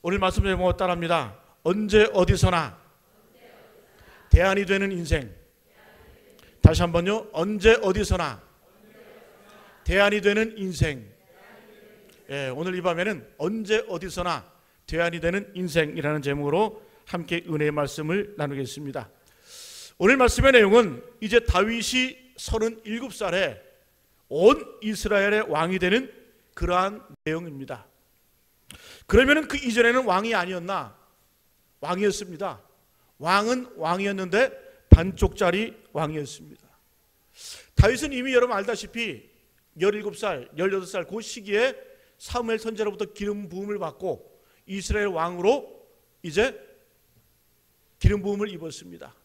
오늘 말씀 제목을 따라합니다. 언제 어디서나 대안이 되는 인생. 다시 한번요. 언제 어디서나 대안이 되는 인생. 예, 오늘 이 밤에는 언제 어디서나 대안이 되는 인생이라는 제목으로 함께 은혜의 말씀을 나누겠습니다. 오늘 말씀의 내용은 이제 다윗이 37살에 온 이스라엘의 왕이 되는 그러한 내용입니다. 그러면 그 이전에는 왕이 아니었나? 왕이었습니다. 왕은 왕이었는데 반쪽짜리 왕이었습니다. 다윗은 이미 여러분 알다시피 17살, 18살 그 시기에 사무엘 선지자로부터 기름 부음을 받고 이스라엘 왕으로 이제 기름 부음을 입었습니다.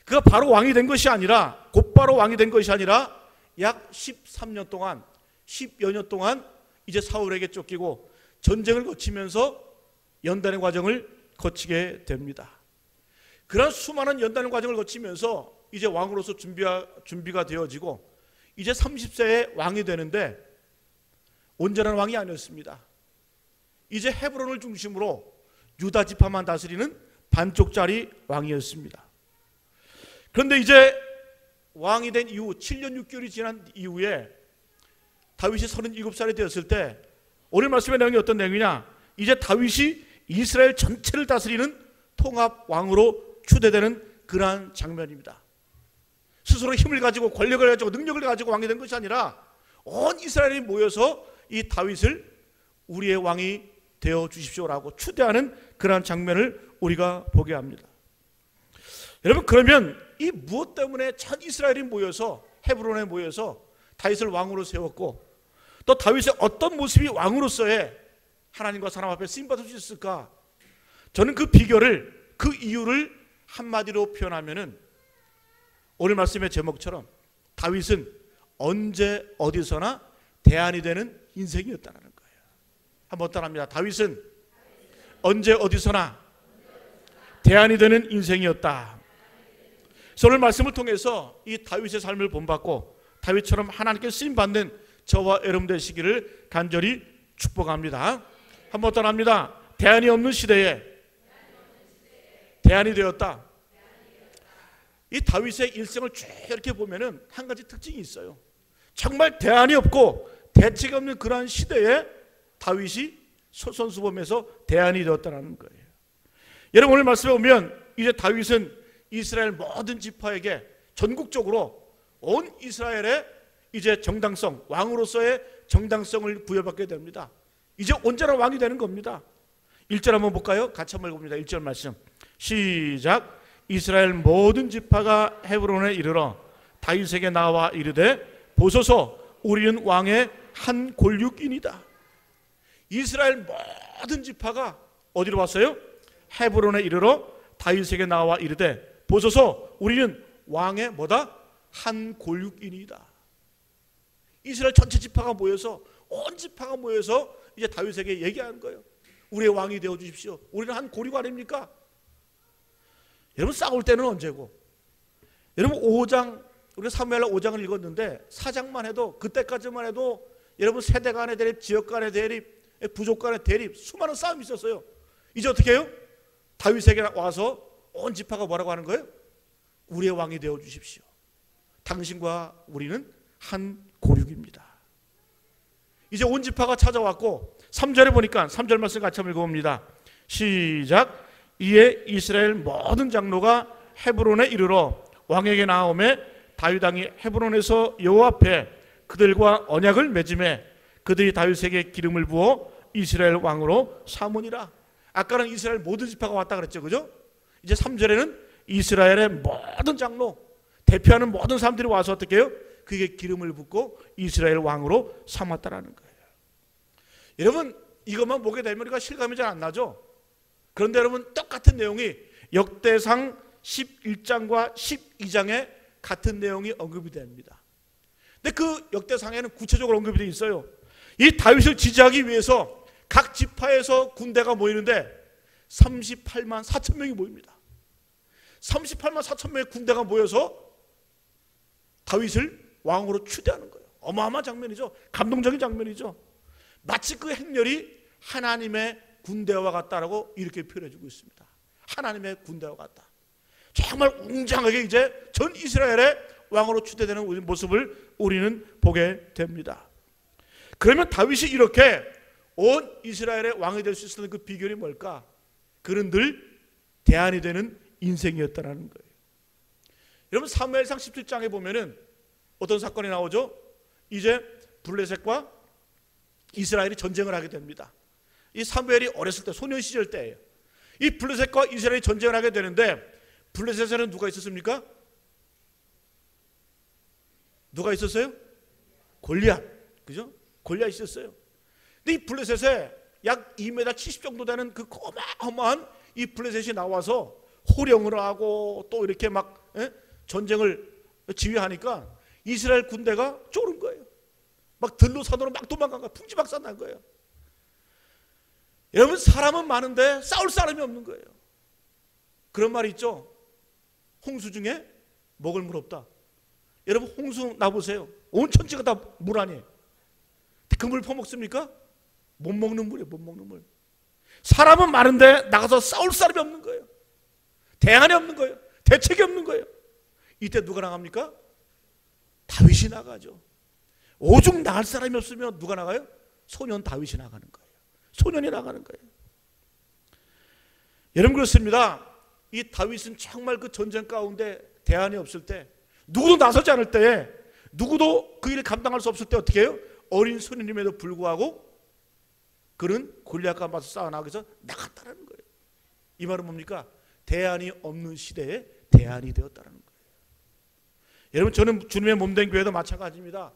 그가 바로 왕이 된 것이 아니라, 곧바로 왕이 된 것이 아니라 약 13년 동안, 10여 년 동안 이제 사울에게 쫓기고 전쟁을 거치면서 연단의 과정을 거치게 됩니다. 그런 수많은 연단의 과정을 거치면서 이제 왕으로서 준비가 되어지고 이제 30세에 왕이 되는데 온전한 왕이 아니었습니다. 이제 헤브론을 중심으로 유다 지파만 다스리는 반쪽짜리 왕이었습니다. 그런데 이제 왕이 된 이후 7년 6개월이 지난 이후에 다윗이 37살이 되었을 때 오늘 말씀의 내용이 어떤 내용이냐? 이제 다윗이 이스라엘 전체를 다스리는 통합 왕으로 추대되는 그러한 장면입니다. 스스로 힘을 가지고 권력을 가지고 능력을 가지고 왕이 된 것이 아니라 온 이스라엘이 모여서 이 다윗을 우리의 왕이 되어 주십시오라고 추대하는 그러한 장면을 우리가 보게 합니다. 여러분, 그러면 이 무엇 때문에 전 이스라엘이 모여서 헤브론에 모여서 다윗을 왕으로 세웠고 또 다윗의 어떤 모습이 왕으로서의 하나님과 사람 앞에 쓰임받을 수 있을까? 저는 그 비결을, 그 이유를 한마디로 표현하면은 오늘 말씀의 제목처럼 다윗은 언제 어디서나 대안이 되는 인생이었다는 거예요. 한번 따라합니다. 다윗은 언제 어디서나 대안이 되는 인생이었다. 그래서 오늘 말씀을 통해서 이 다윗의 삶을 본받고 다윗처럼 하나님께 쓰임받는 저와 여러분 되시기를 간절히 축복합니다. 한번 따라합니다. 대안이 없는 시대에 대안이 되었다. 이 다윗의 일생을 쭉 이렇게 보면은 한 가지 특징이 있어요. 정말 대안이 없고 대책이 없는 그러한 시대에 다윗이 솔선수범해서 대안이 되었다는 거예요. 여러분, 오늘 말씀에 보면 이제 다윗은 이스라엘 모든 지파에게 전국적으로 온 이스라엘의 이제 정당성, 왕으로서의 정당성을 부여받게 됩니다. 이제 온전한 왕이 되는 겁니다. 1절 한번 볼까요? 같이 한번 읽어봅니다. 1절 말씀 시작. 이스라엘 모든 지파가 헤브론에 이르러 다윗에게 나와 이르되 보소서 우리는 왕의 한 골육이니이다. 이스라엘 모든 지파가 어디로 왔어요? 헤브론에 이르러 다윗에게 나와 이르되 보소서 우리는 왕의 뭐다? 한 골육이니이다. 이스라엘 전체 지파가 모여서, 온 지파가 모여서 이제 다윗에게 얘기하는 거예요. 우리의 왕이 되어 주십시오. 우리는 한 고륙 아닙니까? 여러분, 싸울 때는 언제고? 여러분, 5장, 우리가 사무엘하 5장을 읽었는데 4장만 해도, 그때까지만 해도 여러분 세대 간의 대립, 지역 간의 대립, 부족 간의 대립, 수많은 싸움이 있었어요. 이제 어떻게 해요? 다윗에게 와서 온 지파가 뭐라고 하는 거예요? 우리의 왕이 되어 주십시오. 당신과 우리는 한 고륙입니다. 이제 온 지파가 찾아왔고 3절에 보니까 3절 말씀 같이 한번 읽어봅니다. 시작. 이에 이스라엘 모든 장로가 헤브론에 이르러 왕에게 나오매 다윗 왕이 헤브론에서 여호와 앞에 그들과 언약을 맺음에 그들이 다윗에게 기름을 부어 이스라엘 왕으로 삼으니라. 아까는 이스라엘 모든 지파가 왔다 그랬죠, 그죠? 이제 3절에는 이스라엘의 모든 장로, 대표하는 모든 사람들이 와서 어떻게 해요? 그에게 기름을 붓고 이스라엘 왕으로 삼았다라는 거예요. 여러분, 이것만 보게 되면 우리가 실감이 잘 안 나죠? 그런데 여러분, 똑같은 내용이 역대상 11장과 12장에 같은 내용이 언급이 됩니다. 근데 그 역대상에는 구체적으로 언급이 되어 있어요. 이 다윗을 지지하기 위해서 각 지파에서 군대가 모이는데 38만 4천 명이 모입니다. 38만 4천 명의 군대가 모여서 다윗을 왕으로 추대하는 거예요. 어마어마한 장면이죠. 감동적인 장면이죠. 마치 그 행렬이 하나님의 군대와 같다라고 이렇게 표현해 주고 있습니다. 하나님의 군대와 같다. 정말 웅장하게 이제 전 이스라엘의 왕으로 추대되는 모습을 우리는 보게 됩니다. 그러면 다윗이 이렇게 온 이스라엘의 왕이 될 수 있었던 그 비결이 뭘까? 그는 늘 대안이 되는 인생이었다는 거예요. 여러분 사무엘상 17장에 보면은 어떤 사건이 나오죠? 이제 블레셋과 이스라엘이 전쟁을 하게 됩니다. 이 사무엘이 어렸을 때, 소년 시절 때예요. 이 블레셋과 이스라엘이 전쟁을 하게 되는데 블레셋에는 누가 있었습니까? 누가 있었어요? 골리앗, 그죠? 골리앗이 있었어요. 근데 이 블레셋에 약 2m 70 정도 되는 그 어마어마한 이 블레셋이 나와서 호령을 하고 또 이렇게 막 전쟁을 지휘하니까 이스라엘 군대가 쫄은 거예요. 막 들로 산으로 막 도망간 거예요. 풍지박산 난 거예요. 여러분 사람은 많은데 싸울 사람이 없는 거예요. 그런 말이 있죠. 홍수 중에 먹을 물 없다. 여러분 홍수 나보세요. 온 천지가 다 물 아니에요. 그 물 퍼먹습니까? 못 먹는 물이에요. 못 먹는 물. 사람은 많은데 나가서 싸울 사람이 없는 거예요. 대안이 없는 거예요. 대책이 없는 거예요. 이때 누가 나갑니까? 다윗이 나가죠. 오죽 나갈 사람이 없으면 누가 나가요? 소년 다윗이 나가는 거예요. 소년이 나가는 거예요. 여러분 그렇습니다. 이 다윗은 정말 그 전쟁 가운데 대안이 없을 때, 누구도 나서지 않을 때에, 누구도 그 일을 감당할 수 없을 때 어떻게 해요? 어린 소년임에도 불구하고 그는 골리앗과 맞서 싸워나가기 위해서 나갔다는 거예요. 이 말은 뭡니까? 대안이 없는 시대에 대안이 되었다는 거예요. 여러분 저는 주님의 몸된 교회도 마찬가지입니다.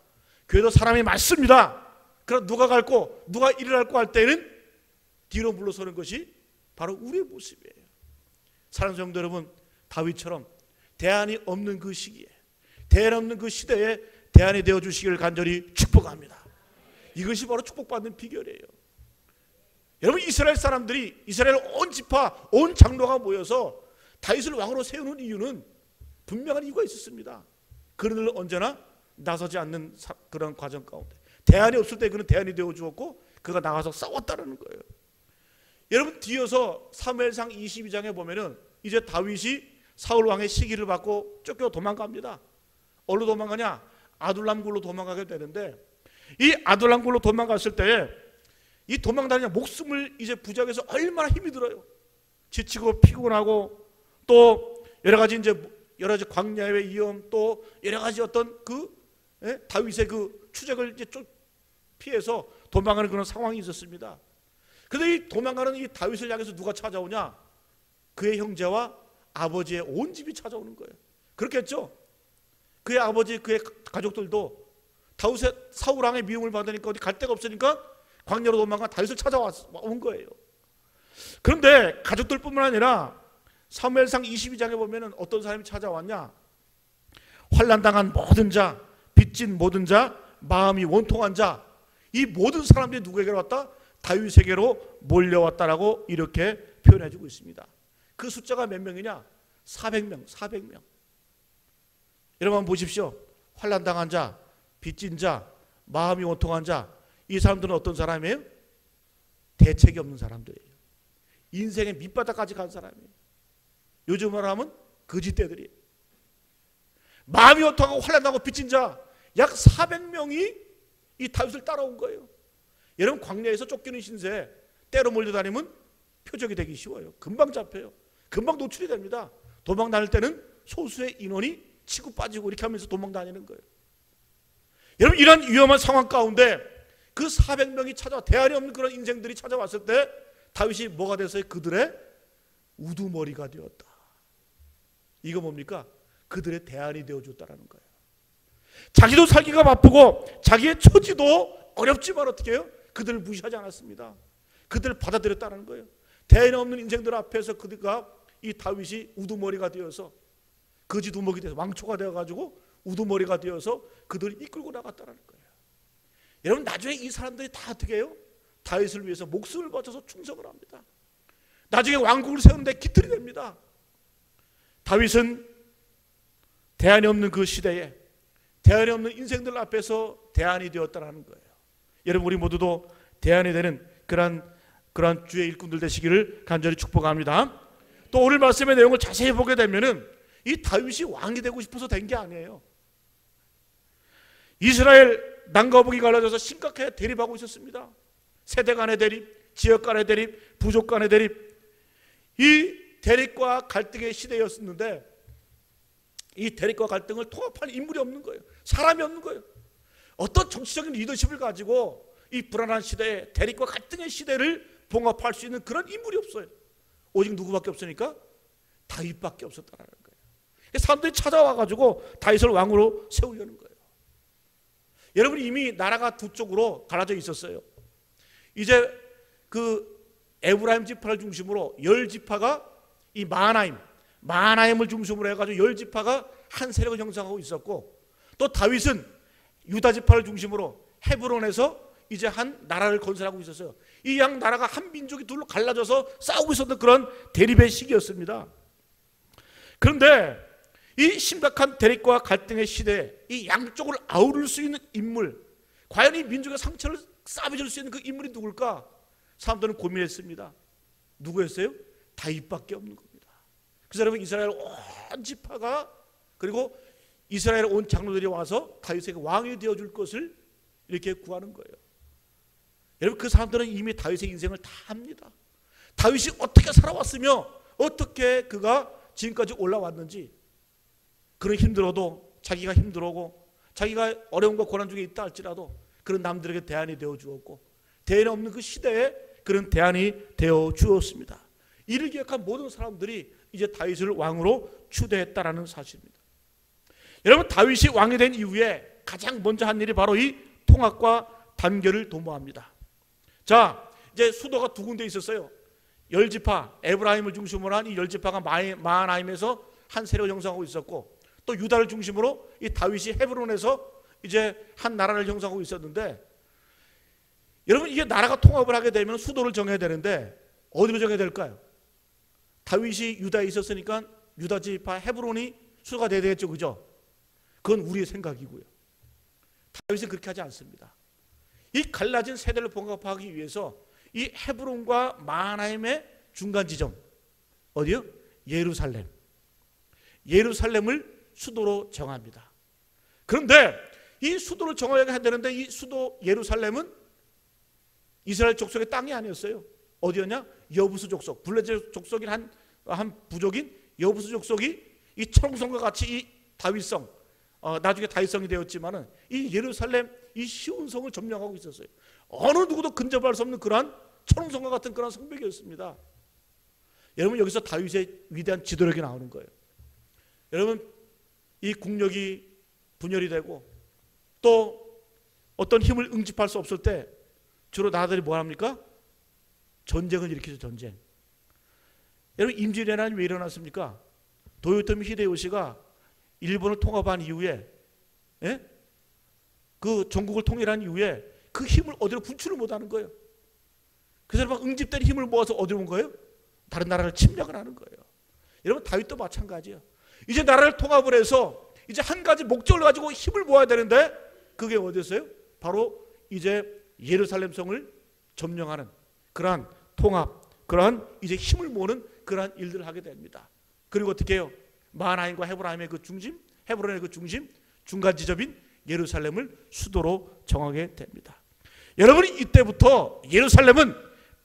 교회도 사람이 많습니다. 그럼 누가 갈고 누가 일을 할고 할 때는 뒤로 물러서는 것이 바로 우리의 모습이에요. 사랑하는 성도 여러분, 다윗처럼 대안이 없는 그 시기에, 대안 없는 그 시대에 대안이 되어 주시기를 간절히 축복합니다. 이것이 바로 축복받는 비결이에요. 여러분 이스라엘 사람들이, 이스라엘 온 지파, 온 장로가 모여서 다윗을 왕으로 세우는 이유는 분명한 이유가 있었습니다. 그는 언제나 나서지 않는 그런 과정 가운데, 대안이 없을 때 그는 대안이 되어 주었고 그가 나가서 싸웠다는 거예요. 여러분 뒤어서 사무엘상 22장에 보면은 이제 다윗이 사울 왕의 시기를 받고 쫓겨 도망갑니다. 어디로 도망가냐? 아둘람 굴로 도망가게 되는데, 이 아둘람 굴로 도망갔을 때에 이 도망다니냐 목숨을 이제 부지하기 위해서 얼마나 힘이 들어요. 지치고 피곤하고 또 여러 가지 광야의 위험, 또 여러 가지 어떤 다윗의 그 추적을 이제 피해서 도망가는 그런 상황이 있었습니다. 그런데 이 도망가는 이 다윗을 향해서 누가 찾아오냐? 그의 형제와 아버지의 온 집이 찾아오는 거예요. 그렇겠죠? 그의 아버지, 그의 가족들도 다윗의 사울 왕의 미움을 받으니까 어디 갈 데가 없으니까 광야로 도망가 다윗을 찾아온 거예요. 그런데 가족들뿐만 아니라 사무엘상 22장에 보면은 어떤 사람이 찾아왔냐? 환난당한 모든 자, 빚진 모든 자, 마음이 원통한 자, 이 모든 사람들이 누구에게로 왔다? 다윗에게로 몰려왔다라고 이렇게 표현해주고 있습니다. 그 숫자가 몇 명이냐? 400명, 400명. 여러분 한번 보십시오. 환난당한 자, 빚진 자, 마음이 원통한 자, 이 사람들은 어떤 사람이에요? 대책이 없는 사람들이에요. 인생의 밑바닥까지 간 사람이에요. 요즘으로 하면 거짓대들이에요. 마음이 원통하고 환난당하고 빚진 자 약 400명이 이 다윗을 따라온 거예요. 여러분 광야에서 쫓기는 신세 때로 몰려다니면 표적이 되기 쉬워요. 금방 잡혀요. 금방 노출이 됩니다. 도망 다닐 때는 소수의 인원이 치고 빠지고 이렇게 하면서 도망 다니는 거예요. 여러분 이런 위험한 상황 가운데 그 400명이 찾아와, 대안이 없는 그런 인생들이 찾아왔을 때 다윗이 뭐가 됐어요? 그들의 우두머리가 되었다. 이거 뭡니까? 그들의 대안이 되어줬다는 거예요. 자기도 살기가 바쁘고 자기의 처지도 어렵지만 어떻게 해요? 그들을 무시하지 않았습니다. 그들을 받아들였다는 거예요. 대안이 없는 인생들 앞에서 그가 이 다윗이 우두머리가 되어서, 거지 두목이 돼서 왕초가 되어가지고 우두머리가 되어서 그들을 이끌고 나갔다는 거예요. 여러분 나중에 이 사람들이 다 어떻게 해요? 다윗을 위해서 목숨을 바쳐서 충성을 합니다. 나중에 왕국을 세우는데 깃들이 됩니다. 다윗은 대안이 없는 그 시대에, 대안이 없는 인생들 앞에서 대안이 되었다는 거예요. 여러분 우리 모두도 대안이 되는 그러한 그러한 주의 일꾼들 되시기를 간절히 축복합니다. 또 오늘 말씀의 내용을 자세히 보게 되면은 이 다윗이 왕이 되고 싶어서 된 게 아니에요. 이스라엘 남과 북이 갈라져서 심각하게 대립하고 있었습니다. 세대 간의 대립, 지역 간의 대립, 부족 간의 대립, 이 대립과 갈등의 시대였었는데 이 대립과 갈등을 통합할 인물이 없는 거예요. 사람이 없는 거예요. 어떤 정치적인 리더십을 가지고 이 불안한 시대에 대립과 갈등의 시대를 봉합할 수 있는 그런 인물이 없어요. 오직 누구밖에 없으니까 다윗밖에 없었다는 거예요. 사람들이 찾아와가지고 다윗을 왕으로 세우려는 거예요. 여러분, 이미 나라가 두 쪽으로 갈라져 있었어요. 이제 그 에브라임 지파를 중심으로 10지파가 이 마하나임을 중심으로 해가지고 10지파가 한 세력을 형성하고 있었고, 또 다윗은 유다 지파를 중심으로 헤브론에서 이제 한 나라를 건설하고 있었어요. 이 양 나라가 한 민족이 둘로 갈라져서 싸우고 있었던 그런 대립의 시기였습니다. 그런데 이 심각한 대립과 갈등의 시대에 이 양쪽을 아우를 수 있는 인물, 과연 이 민족의 상처를 싸매줄 수 있는 그 인물이 누굴까? 사람들은 고민했습니다. 누구였어요? 다윗밖에 없는 겁니다. 그래서 여러분, 이스라엘 온 지파가, 그리고 이스라엘 온 장로들이 와서 다윗에게 왕이 되어줄 것을 이렇게 구하는 거예요. 여러분, 그 사람들은 이미 다윗의 인생을 다 압니다. 다윗이 어떻게 살아왔으며 어떻게 그가 지금까지 올라왔는지, 그런 힘들어도 자기가 힘들어오고 자기가 어려움과 고난 중에 있다 할지라도 그런 남들에게 대안이 되어 주었고, 대안이 없는 그 시대에 그런 대안이 되어 주었습니다. 이를 기억한 모든 사람들이 이제 다윗을 왕으로 추대했다라는 사실입니다. 여러분, 다윗이 왕이 된 이후에 가장 먼저 한 일이 바로 이 통합과 단결을 도모합니다. 자, 이제 수도가 두 군데 있었어요. 10지파, 에브라임을 중심으로 한 이 10지파가 마하나임에서 한 세력을 형성하고 있었고, 또 유다를 중심으로 이 다윗이 헤브론에서 이제 한 나라를 형성하고 있었는데, 여러분, 이게 나라가 통합을 하게 되면 수도를 정해야 되는데 어디로 정해야 될까요? 다윗이 유다에 있었으니까 유다 지파 헤브론이 수도가 돼야 되겠죠, 그죠? 그건 우리의 생각이고요. 다윗은 그렇게 하지 않습니다. 이 갈라진 세대를 봉합하기 위해서 이 헤브론과 마하나임의 중간 지점, 어디요? 예루살렘을 수도로 정합니다. 그런데 이 수도를 정해야 되는데 이 수도 예루살렘은 이스라엘 족속의 땅이 아니었어요. 어디였냐? 여부수 족속, 블레셋 족속인 한 부족인 여부수 족속이 이 철옹성과 같이 이 다윗성, 나중에 다윗성이 되었지만은 이 예루살렘 이 시온성을 점령하고 있었어요. 어느 누구도 근접할 수 없는 그러한 철옹성과 같은 그런 성벽이었습니다. 여러분, 여기서 다윗의 위대한 지도력이 나오는 거예요. 여러분, 이 국력이 분열이 되고 또 어떤 힘을 응집할 수 없을 때 주로 나라들이 뭐 합니까? 전쟁을 일으키죠. 전쟁. 여러분, 임진왜란이 왜 일어났습니까? 도요토미 히데요시가 일본을 통합한 이후에, 그 전국을 통일한 이후에 그 힘을 어디로 분출을 못하는 거예요. 그래서 막 응집된 힘을 모아서 어디로 온 거예요? 다른 나라를 침략을 하는 거예요. 여러분, 다윗도 마찬가지예요. 이제 나라를 통합을 해서 이제 한 가지 목적을 가지고 힘을 모아야 되는데 그게 어디였어요? 바로 이제 예루살렘 성을 점령하는 그러한 통합, 그러한 이제 힘을 모으는 그러한 일들을 하게 됩니다. 그리고 어떻게 해요? 마하나임과 헤브라임의 그 중심, 헤브론의 그 중심, 중간 지점인 예루살렘을 수도로 정하게 됩니다. 여러분이 이때부터 예루살렘은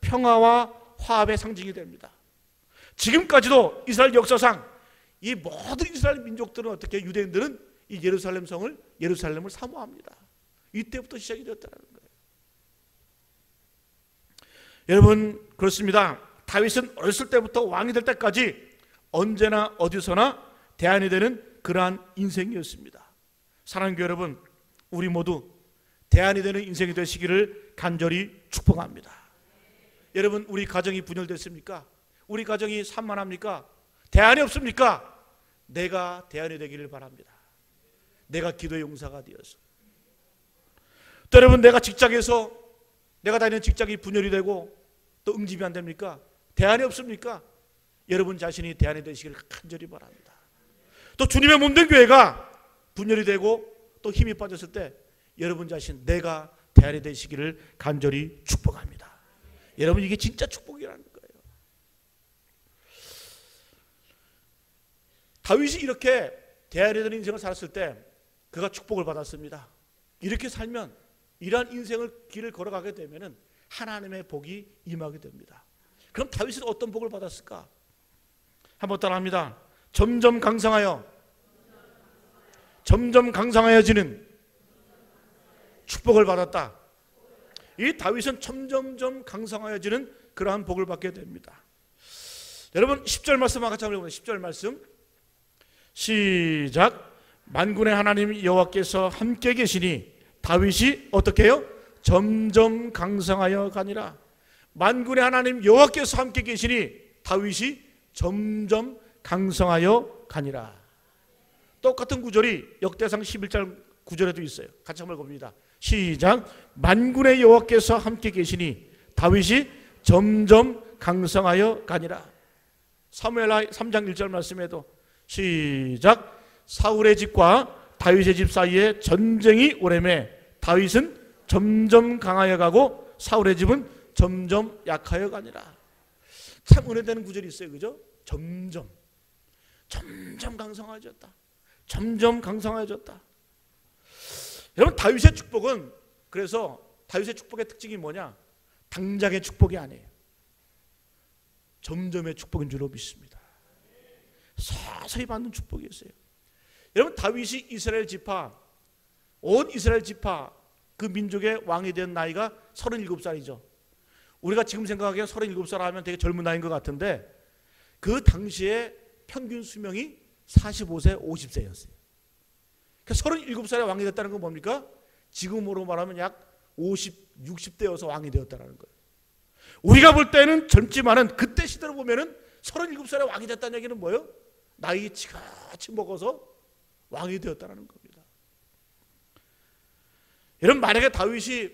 평화와 화합의 상징이 됩니다. 지금까지도 이스라엘 역사상 이 모든 이스라엘 민족들은 어떻게, 유대인들은 이 예루살렘을 사모합니다. 이때부터 시작이 되었다는 거예요. 여러분, 그렇습니다. 다윗은 어렸을 때부터 왕이 될 때까지 언제나 어디서나 대안이 되는 그러한 인생이었습니다. 사랑하는 교회 여러분, 우리 모두 대안이 되는 인생이 되시기를 간절히 축복합니다. 여러분, 우리 가정이 분열됐습니까? 우리 가정이 산만합니까? 대안이 없습니까? 내가 대안이 되기를 바랍니다. 내가 기도의 용사가 되어서. 또 여러분, 내가 직장에서 내가 다니는 직장이 분열이 되고 또 응집이 안 됩니까? 대안이 없습니까? 여러분 자신이 대안이 되시기를 간절히 바랍니다. 또 주님의 몸된 교회가 분열이 되고 또 힘이 빠졌을 때 여러분 자신 내가 대안이 되시기를 간절히 축복합니다. 여러분, 이게 진짜 축복이라는 거예요. 다윗이 이렇게 대안이 되는 인생을 살았을 때 그가 축복을 받았습니다. 이렇게 살면 이러한 인생을 길을 걸어가게 되면 하나님의 복이 임하게 됩니다. 그럼 다윗은 어떤 복을 받았을까? 한번 따라합니다. 점점 강성하여지는 축복을 받았다. 이 다윗은 점점점 강성하여지는 그러한 복을 받게 됩니다. 여러분, 10절 말씀 같이 한번 해보세요. 10절 말씀 시작. 만군의 하나님 여호와께서 함께 계시니 다윗이 어떻게 해요? 점점 강성하여 가니라. 만군의 하나님 여호와께서 함께 계시니 다윗이 점점 강성하여 가니라. 똑같은 구절이 역대상 11장 9절에도 있어요. 같이 한번 봅니다. 시작. 만군의 여호와께서 함께 계시니 다윗이 점점 강성하여 가니라. 사무엘하 3장 1절 말씀에도 시작. 사울의 집과 다윗의 집 사이에 전쟁이 오래매 다윗은 점점 강하여 가고 사울의 집은 점점 약하여 가니라. 참 은혜되는 구절이 있어요. 그죠? 점점 강성해졌다. 점점 강성해졌다. 여러분, 다윗의 축복은, 그래서 다윗의 축복의 특징이 뭐냐? 당장의 축복이 아니에요. 점점의 축복인 줄로 믿습니다. 서서히 받는 축복이었어요. 여러분, 다윗이 이스라엘 지파, 온 이스라엘 지파 그 민족의 왕이 된 나이가 37살이죠. 우리가 지금 생각하기에 37살 하면 되게 젊은 나이인 것 같은데 그 당시에 평균 수명이 45세, 50세였어요. 그러니까 37살에 왕이 됐다는 건 뭡니까? 지금으로 말하면 약 50, 60대여서 왕이 되었다는 거예요. 우리가 볼 때는 젊지만은 그때 시대로 보면은 37살에 왕이 됐다는 얘기는 뭐예요? 나이 지같이 먹어서 왕이 되었다는 겁니다. 여러분, 만약에 다윗이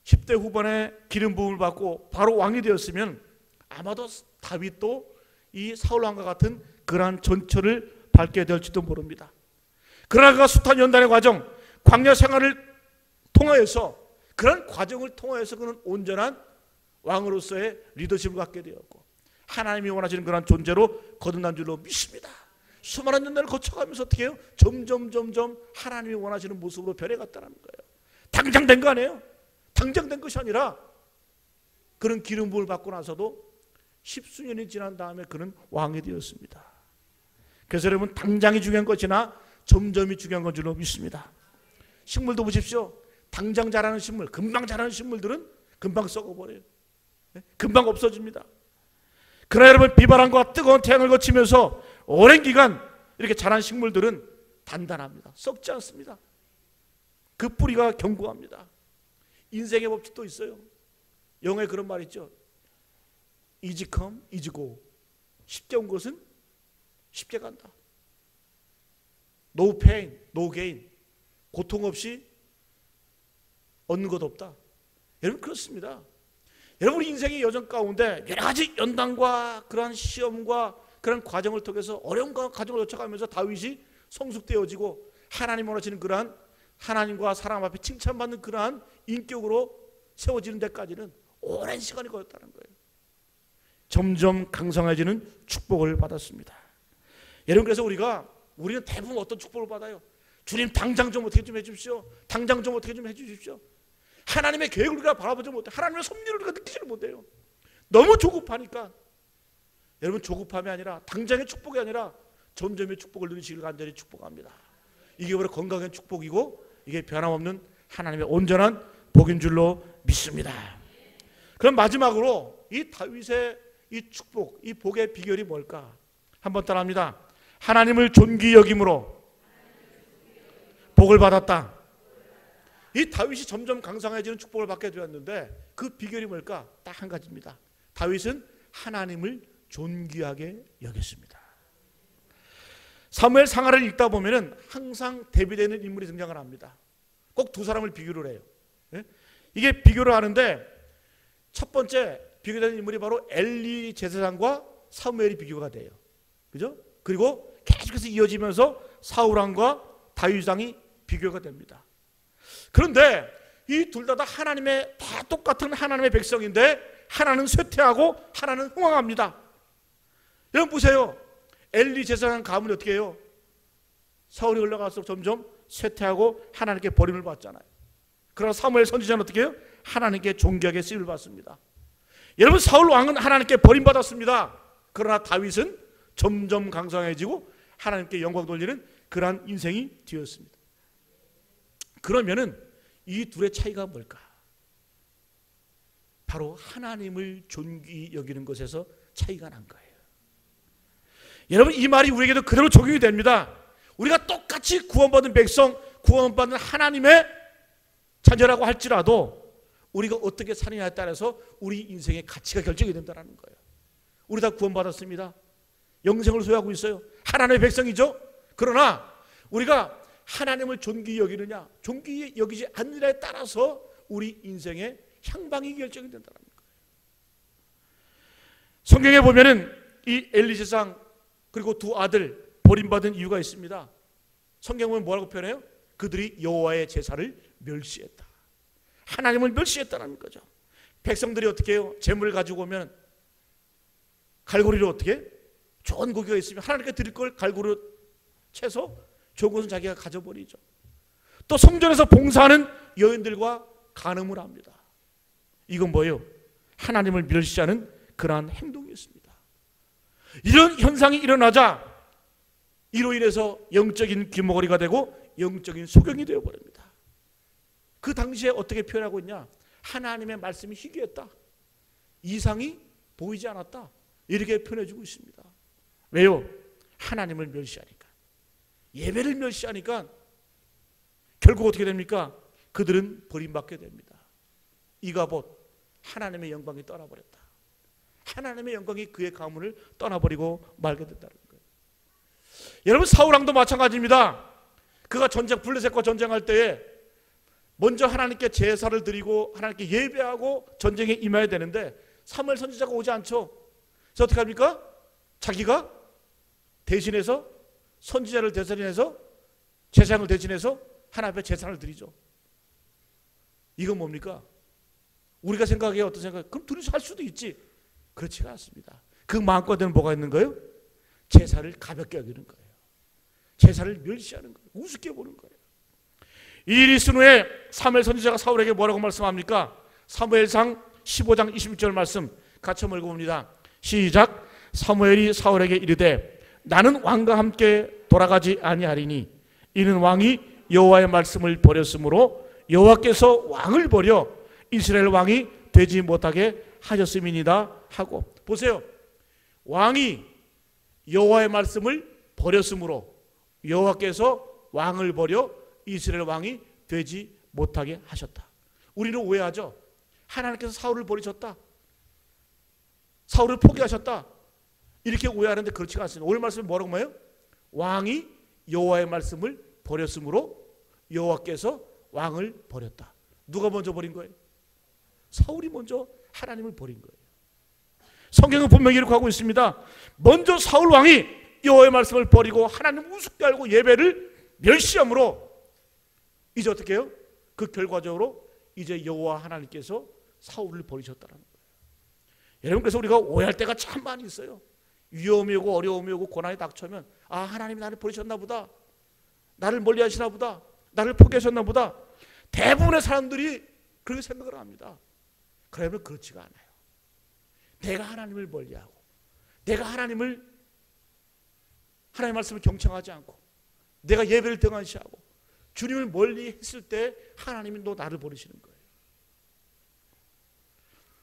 10대 후반에 기름 부음을 받고 바로 왕이 되었으면 아마도 다윗도 이 사울왕과 같은 그러한 전철을 밟게 될지도 모릅니다. 그러나 그가 숱한 연단의 과정, 광야 생활을 통하여서, 그런 과정을 통하여서 그는 온전한 왕으로서의 리더십을 갖게 되었고 하나님이 원하시는 그런 존재로 거듭난 줄로 믿습니다. 수많은 연단을 거쳐가면서 어떻게 해요? 점점 하나님이 원하시는 모습으로 변해갔다는 거예요. 당장 된 거 아니에요? 당장 된 것이 아니라 그는 기름 부음을 받고 나서도 10수년이 지난 다음에 그는 왕이 되었습니다. 그래서 여러분, 당장이 중요한 것이나 점점이 중요한 건 줄로 믿습니다. 식물도 보십시오. 당장 자라는 식물, 금방 자라는 식물들은 금방 썩어버려요. 금방 없어집니다. 그러나 여러분, 비바람과 뜨거운 태양을 거치면서 오랜 기간 이렇게 자란 식물들은 단단합니다. 썩지 않습니다. 그 뿌리가 견고합니다. 인생의 법칙도 있어요. 영어에 그런 말 있죠. Easy come, easy go. 쉽게 온 것은 쉽게 간다. No pain, no gain. 고통 없이 얻는 것 없다. 여러분, 그렇습니다. 여러분, 인생의 여정 가운데 여러 가지 연단과 그러한 시험과 그런 과정을 통해서 어려운 과정을 거쳐가면서 다윗이 성숙되어지고 하나님 원하시는 그러한 하나님과 사람 앞에 칭찬받는 그러한 인격으로 세워지는 데까지는 오랜 시간이 걸렸다는 거예요. 점점 강성해지는 축복을 받았습니다. 여러분, 그래서 우리는 대부분 어떤 축복을 받아요? 주님, 당장 좀 어떻게 좀 해주십시오. 당장 좀 어떻게 좀 해주십시오. 하나님의 계획을 우리가 바라보지 못해요. 하나님의 섭리를 우리가 느끼지를 못해요. 너무 조급하니까. 여러분, 조급함이 아니라, 당장의 축복이 아니라 점점의 축복을 누리시길 간절히 축복합니다. 이게 바로 건강한 축복이고 이게 변함없는 하나님의 온전한 복인 줄로 믿습니다. 그럼 마지막으로 이 다윗의 이 축복, 이 복의 비결이 뭘까? 한번 따라합니다. 하나님을 존귀 여김으로 복을 받았다. 이 다윗이 점점 강성해지는 축복을 받게 되었는데 그 비결이 뭘까? 딱 한 가지입니다. 다윗은 하나님을 존귀하게 여겼습니다. 사무엘 상하를 읽다 보면은 항상 대비되는 인물이 등장을 합니다. 꼭 두 사람을 비교를 해요. 이게 비교를 하는데 첫 번째 비교되는 인물이 바로 엘리 제사장과 사무엘이 비교가 돼요. 그죠? 그리고 계속해서 이어지면서 사울왕과 다윗왕이 비교가 됩니다. 그런데 이 둘 다 하나님의 다 똑같은 하나님의 백성인데 하나는 쇠퇴하고 하나는 흥황합니다. 여러분 보세요. 엘리 제사장 가문이 어떻게 해요? 세월이 흘러갈수록 점점 쇠퇴하고 하나님께 버림을 받잖아요. 그러나 사무엘 선지자는 어떻게 해요? 하나님께 존귀하게 쓰임을 받습니다. 여러분 사울 왕은 하나님께 버림받았습니다. 그러나 다윗은 점점 강성해지고 하나님께 영광 돌리는 그러한 인생이 되었습니다. 그러면은 이 둘의 차이가 뭘까? 바로 하나님을 존귀히 여기는 것에서 차이가 난 거예요. 여러분 이 말이 우리에게도 그대로 적용이 됩니다. 우리가 똑같이 구원받은 백성, 구원받은 하나님의 자녀라고 할지라도 우리가 어떻게 사느냐에 따라서 우리 인생의 가치가 결정이 된다는 거예요. 우리 다 구원받았습니다. 영생을 소유하고 있어요. 하나님의 백성이죠. 그러나 우리가 하나님을 존귀히 여기느냐 존귀히 여기지 않느냐에 따라서 우리 인생의 향방이 결정이 된다는 거예요. 성경에 보면은 이 엘리 제사장 그리고 두 아들 버림받은 이유가 있습니다. 성경 보면 뭐라고 표현해요? 그들이 여호와의 제사를 멸시했다. 하나님을 멸시했다는 거죠. 백성들이 어떻게 해요? 재물을 가지고 오면 갈고리로 어떻게? 좋은 고기가 있으면 하나님께 드릴 걸 갈고리로 채서 좋은 것은 자기가 가져버리죠. 또 성전에서 봉사하는 여인들과 간음을 합니다. 이건 뭐예요? 하나님을 멸시하는 그러한 행동이었습니다. 이런 현상이 일어나자 이로 인해서 영적인 귀머거리가 되고 영적인 소경이 되어버립니다. 그 당시에 어떻게 표현하고 있냐? 하나님의 말씀이 희귀했다. 이상이 보이지 않았다. 이렇게 표현해주고 있습니다. 왜요? 하나님을 멸시하니까. 예배를 멸시하니까 결국 어떻게 됩니까? 그들은 버림받게 됩니다. 이가봇 하나님의 영광이 떠나버렸다. 하나님의 영광이 그의 가문을 떠나버리고 말게 됐다는 거예요. 여러분 사울왕도 마찬가지입니다. 그가 블레셋과 전쟁할 때에 먼저 하나님께 제사를 드리고 하나님께 예배하고 전쟁에 임해야 되는데 사무엘 선지자가 오지 않죠. 그래서 어떻게 합니까? 자기가 대신해서 선지자를 대신해서 제사장을 대신해서 하나님 앞에 제사를 드리죠. 이건 뭡니까? 우리가 생각하기에 어떤 생각? 그럼 둘이서 할 수도 있지. 그렇지가 않습니다. 그 마음껏에는 뭐가 있는 거예요? 제사를 가볍게 여기는 거예요. 제사를 멸시하는 거예요. 우습게 보는 거예요. 이 일이 있은 후에 사무엘 선지자가 사울에게 뭐라고 말씀합니까? 사무엘상 15장 21절 말씀 같이 한번 읽어봅니다. 시작. 사무엘이 사울에게 이르되 나는 왕과 함께 돌아가지 아니하리니 이는 왕이 여호와의 말씀을 버렸으므로 여호와께서 왕을 버려 이스라엘 왕이 되지 못하게 하셨음이니이다 하고. 보세요. 왕이 여호와의 말씀을 버렸으므로 여호와께서 왕을 버려 이스라엘 왕이 되지 못하게 하셨다. 우리는 오해하죠. 하나님께서 사울을 버리셨다. 사울을 포기하셨다. 이렇게 오해하는데 그렇지가 않습니다. 오늘 말씀이 뭐라고 해요? 왕이 여호와의 말씀을 버렸으므로 여호와께서 왕을 버렸다. 누가 먼저 버린 거예요? 사울이 먼저 하나님을 버린 거예요. 성경은 분명히 이렇게 하고 있습니다. 먼저 사울 왕이 여호와의 말씀을 버리고 하나님을 우습게 알고 예배를 멸시함으로 이제 어떻게 해요? 그 결과적으로 이제 여호와 하나님께서 사울을 버리셨다는 거예요. 여러분 그래서 우리가 오해할 때가 참 많이 있어요. 위험이 오고 어려움이 오고 고난이 닥쳐면 아 하나님이 나를 버리셨나 보다. 나를 멀리 하시나 보다. 나를 포기하셨나 보다. 대부분의 사람들이 그렇게 생각을 합니다. 그러면 그렇지가 않아요. 내가 하나님을 멀리하고 내가 하나님의 말씀을 경청하지 않고 내가 예배를 등한시하고 주님을 멀리 했을 때 하나님이 너 나를 버리시는 거예요.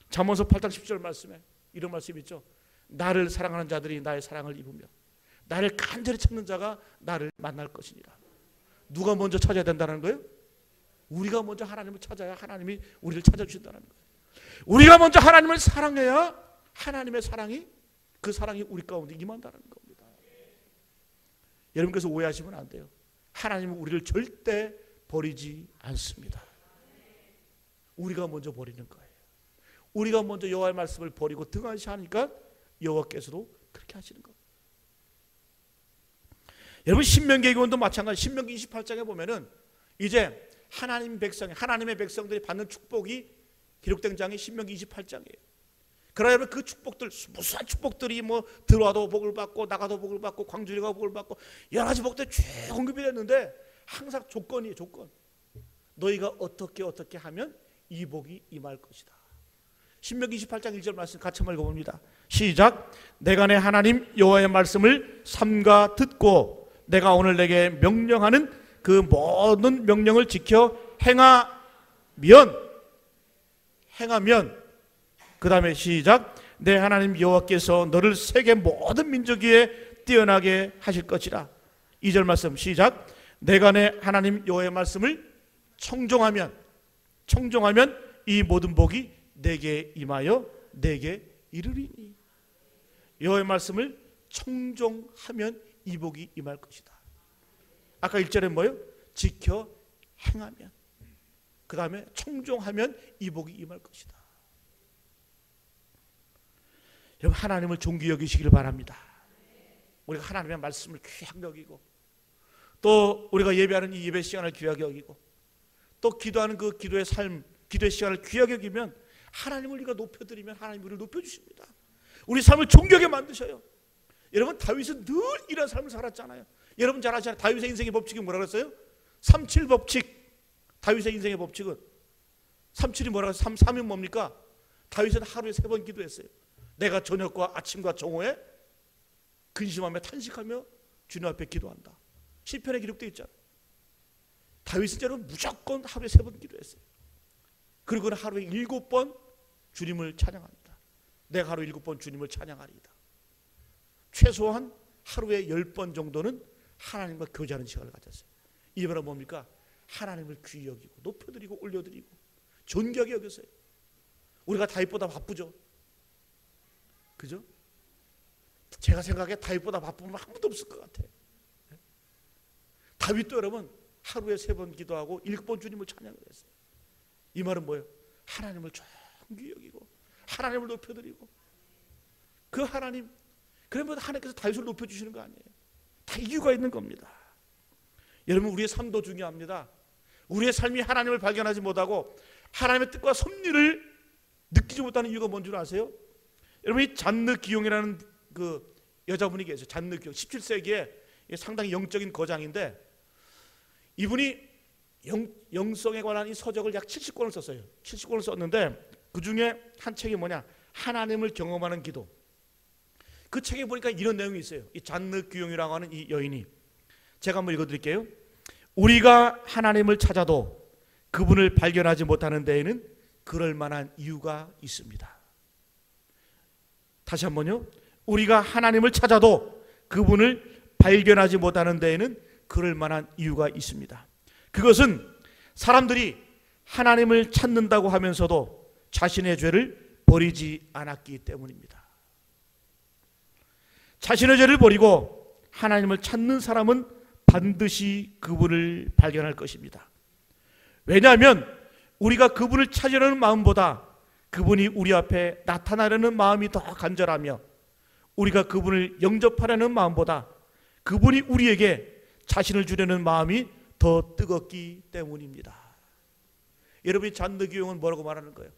잠언서 8장 10절 말씀에 이런 말씀이 있죠. 나를 사랑하는 자들이 나의 사랑을 입으며 나를 간절히 찾는 자가 나를 만날 것이니라. 누가 먼저 찾아야 된다는 거예요? 우리가 먼저 하나님을 찾아야 하나님이 우리를 찾아주신다는 거예요. 우리가 먼저 하나님을 사랑해야 하나님의 사랑이 그 사랑이 우리 가운데 임한다는 겁니다. 여러분께서 오해하시면 안 돼요. 하나님은 우리를 절대 버리지 않습니다. 우리가 먼저 버리는 거예요. 우리가 먼저 여호와의 말씀을 버리고 등한시하니까 여호와께서도 그렇게 하시는 겁니다. 여러분 신명기 기원도 마찬가지. 신명기 28장에 보면은 이제 하나님의 백성들이 받는 축복이 기록된 장이 신명기 28장이에요. 그러면 그 축복들, 무수한 축복들이 뭐 들어와도 복을 받고 나가도 복을 받고 광주리가 복을 받고 여러 가지 복들이 쭉 공급이 됐는데 항상 조건이에요. 조건. 너희가 어떻게 하면 이 복이 임할 것이다. 신명기 28장 1절 말씀 같이 한번 읽어봅니다. 시작. 내가 내 하나님 여호와의 말씀을 삼가 듣고 내가 오늘 내게 명령하는 그 모든 명령을 지켜 행하면 그 다음에 시작. 내 하나님 여호와께서 너를 세계 모든 민족 위에 뛰어나게 하실 것이라. 2절 말씀 시작. 내가 내 하나님 여호와의 말씀을 청종하면 이 모든 복이 내게 임하여 내게 이르리니. 여호와의 말씀을 청종하면 이 복이 임할 것이다. 아까 1절에 뭐예요? 지켜 행하면, 그 다음에 청종하면 이 복이 임할 것이다. 여러분, 하나님을 존귀 여기시기를 바랍니다. 우리가 하나님의 말씀을 귀하게 여기고, 또 우리가 예배하는 이 예배 시간을 귀하게 여기고, 또 기도하는 그 기도의 삶, 기도의 시간을 귀하게 여기면 하나님을 우리가 높여드리면 하나님 우리를 높여주십니다. 우리 삶을 존귀하게 만드셔요. 여러분, 다윗은 늘 이런 삶을 살았잖아요. 여러분 잘 아시잖아요. 다윗의 인생의 법칙이 뭐라고 했어요? 37 법칙. 다윗의 인생의 법칙은 37이 뭐라고 했어요? 3이 뭡니까? 다윗은 하루에 3번 기도했어요. 내가 저녁과 아침과 정오에 근심하며 탄식하며 주님 앞에 기도한다. 시편에 기록되어 있잖아요. 다윗은 여러분 무조건 하루에 3번 기도했어요. 그리고 하루에 7번 주님을 찬양합니다. 내가 하루에 7번 주님을 찬양하리이다. 최소한 하루에 10번 정도는 하나님과 교제하는 시간을 가졌어요. 이 말은 뭡니까? 하나님을 귀히 여기고 높여드리고 올려드리고 존귀하게 여겼어요. 우리가 다윗보다 바쁘죠. 그죠? 제가 생각에 다윗보다 바쁘면 아무도 없을 것 같아요. 다윗도 여러분 하루에 3번 기도하고 7번 주님을 찬양을 했어요. 이 말은 뭐예요? 하나님을 존귀히 여기고 하나님을 높여드리고, 그 하나님, 그러면 하나님께서 다윗을 높여주시는 거 아니에요. 다 이유가 있는 겁니다. 여러분, 우리의 삶도 중요합니다. 우리의 삶이 하나님을 발견하지 못하고 하나님의 뜻과 섭리를 느끼지 못하는 이유가 뭔 줄 아세요? 여러분, 이 잔느 기용이라는 그 여자분이 계세요. 잔느 기용, 17세기에 상당히 영적인 거장인데, 이분이 영성에 관한 이 서적을 약 70권을 썼어요. 70권을 썼는데 그 중에 한 책이 뭐냐? 하나님을 경험하는 기도. 그 책에 보니까 이런 내용이 있어요. 이 잔느 기용이라고 하는 이 여인이, 제가 한번 읽어드릴게요. 우리가 하나님을 찾아도 그분을 발견하지 못하는 데에는 그럴 만한 이유가 있습니다. 다시 한번요. 우리가 하나님을 찾아도 그분을 발견하지 못하는 데에는 그럴 만한 이유가 있습니다. 그것은 사람들이 하나님을 찾는다고 하면서도 자신의 죄를 버리지 않았기 때문입니다. 자신의 죄를 버리고 하나님을 찾는 사람은 반드시 그분을 발견할 것입니다. 왜냐하면 우리가 그분을 찾으려는 마음보다 그분이 우리 앞에 나타나려는 마음이 더 간절하며, 우리가 그분을 영접하려는 마음보다 그분이 우리에게 자신을 주려는 마음이 더 뜨겁기 때문입니다. 여러분이 잔느 기용은 뭐라고 말하는 거예요?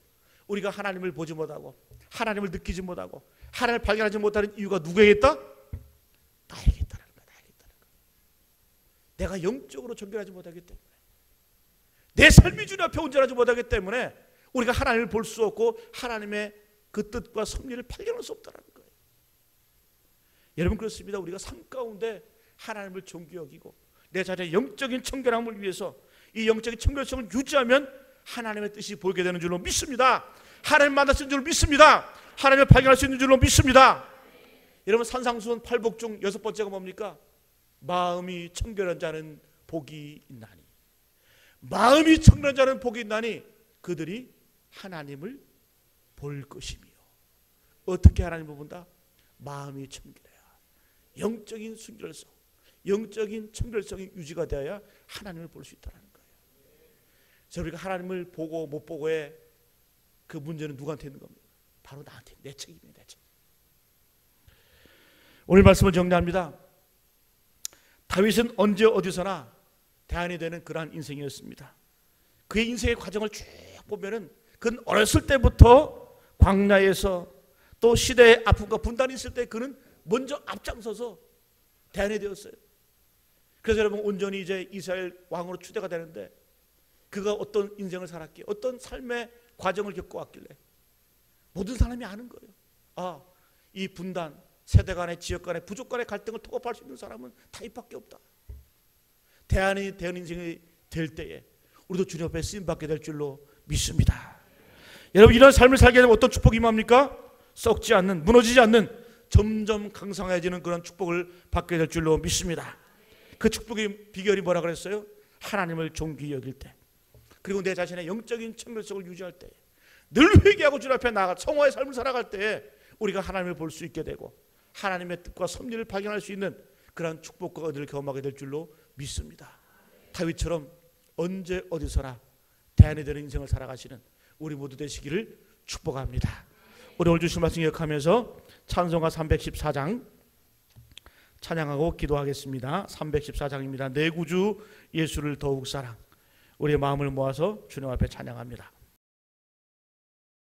우리가 하나님을 보지 못하고 하나님을 느끼지 못하고 하나님을 발견하지 못하는 이유가 누구에게 있다? 나에게 있다는 거야. 나에게 있다는 거야. 내가 영적으로 정결하지 못하기 때문에, 내 삶이 주님 앞에 온전하지 못하기 때문에 우리가 하나님을 볼 수 없고 하나님의 그 뜻과 섭리를 발견할 수 없다는 거예요. 여러분, 그렇습니다. 우리가 삶 가운데 하나님을 존귀 여기고 내 자신의 영적인 청결함을 위해서 이 영적인 청결성을 유지하면 하나님의 뜻이 보이게 되는 줄로 믿습니다. 하나님 만날 수 있는 줄로 믿습니다. 하나님을 발견할 수 있는 줄로 믿습니다. 여러분, 산상수훈 8복 중 6번째가 뭡니까? 마음이 청결한 자는 복이 있나니. 마음이 청결한 자는 복이 있나니 그들이 하나님을 볼 것이며. 어떻게 하나님을 본다? 마음이 청결해야, 영적인 순결성, 영적인 청결성이 유지가 되어야 하나님을 볼 수 있다는 거예요. 그래서 우리가 하나님을 보고 못 보고의 그 문제는 누구한테 있는 겁니까? 바로 나한테, 내 책임이에요. 내 책임. 오늘 말씀을 정리합니다. 다윗은 언제 어디서나 대안이 되는 그러한 인생이었습니다. 그의 인생의 과정을 쭉 보면은 그는 어렸을 때부터 광야에서 또 시대의 아픔과 분단이 있을 때 그는 먼저 앞장서서 대안이 되었어요. 그래서 여러분 온전히 이제 이스라엘 왕으로 추대가 되는데 그가 어떤 인생을 살았기에 어떤 삶의 과정을 겪어왔길래 모든 사람이 아는 거예요. 아, 이 분단, 세대 간의 지역 간의 부족 간의 갈등을 통합할 수 있는 사람은 다윗밖에 없다. 대안이 되는 인생이 될 때에 우리도 주님 앞에 쓰임받게 될 줄로 믿습니다. 여러분 이런 삶을 살게 되면 어떤 축복이 임합니까? 썩지 않는, 무너지지 않는, 점점 강성해지는 그런 축복을 받게 될 줄로 믿습니다. 그 축복의 비결이 뭐라 그랬어요? 하나님을 존귀히 여길 때, 그리고 내 자신의 영적인 청결성을 유지할 때, 늘 회개하고 주님 앞에 나아가 성화의 삶을 살아갈 때에 우리가 하나님을 볼 수 있게 되고 하나님의 뜻과 섭리를 발견할 수 있는 그런 축복과 은혜를 경험하게 될 줄로 믿습니다. 다윗처럼 언제 어디서나 대안이 되는 인생을 살아가시는 우리 모두 되시기를 축복합니다. 우리 오늘 주신 말씀 기억하면서 찬송가 314장 찬양하고 기도하겠습니다. 314장입니다. 내 구주 예수를 더욱 사랑. 우리의 마음을 모아서 주님 앞에 찬양합니다.